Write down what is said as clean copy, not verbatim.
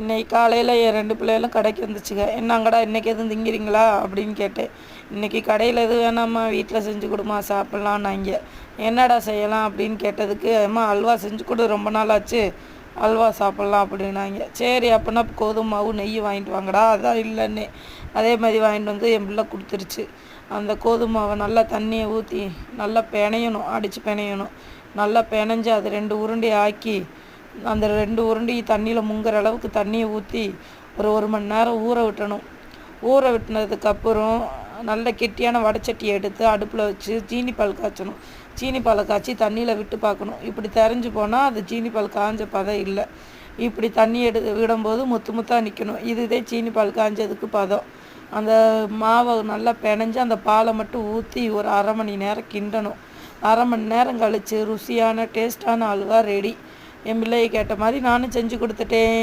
இன்னைக்கு காலையில் என் 2 பிள்ளைகளும் கடைக்கு வந்துச்சுங்க. "என்னங்கடா இன்றைக்கி எதுவும் திங்கிறீங்களா?" அப்படின்னு கேட்டேன். "இன்றைக்கி கடையில் எதுவும் வேணாம்மா, வீட்டில் செஞ்சு கொடுமா சாப்பிட்லான்னாங்க." "என்னடா செய்யலாம்?" அப்படின்னு கேட்டதுக்கு, "அம்மா அல்வா செஞ்சு கொடு, ரொம்ப நாள் ஆச்சு, அல்வா சாப்பிட்லாம்" அப்படின்னாங்க. சரி அப்போனா கோதுமை மாவு நெய் வாங்கிட்டு வாங்கடா, அதான் இல்லைன்னே. அதே மாதிரி வாங்கிட்டு வந்து என் பிள்ளை கொடுத்துருச்சு. அந்த கோதுமை மாவை நல்லா தண்ணியை ஊற்றி நல்லா பிணையணும், அடித்து பிணையணும். நல்லா பிணைஞ்சு அது 2 உருண்டை ஆக்கி, அந்த 2 உருண்டை தண்ணியில் முங்குற அளவுக்கு தண்ணியை ஊற்றி ஒரு மணி நேரம் ஊற விட்டணும். ஊற விட்டினதுக்கப்புறம் நல்ல கெட்டியான வடைச்சட்டியை எடுத்து அடுப்பில் வச்சு சீனி பால் காய்ச்சணும். சீனி பாலை காய்ச்சி தண்ணியில் விட்டு பார்க்கணும். இப்படி தெரிஞ்சு போனால் அது சீனி பால் காஞ்ச பதம் இல்லை. இப்படி தண்ணி விடும்போது முத்து முத்தாக நிற்கணும். இதுதே சீனி பால் காஞ்சதுக்கு பதம். அந்த மாவை நல்லா பிணைஞ்சு அந்த பாலை மட்டும் ஊற்றி ஒரு 1/2 மணி நேரம் கிண்டணும். 1/2 மணி நேரம் கழித்து ருசியான டேஸ்டான அல்வா ரெடி. என் பிள்ளையை கேட்ட மாதிரி நானும் செஞ்சு கொடுத்துட்டேன்.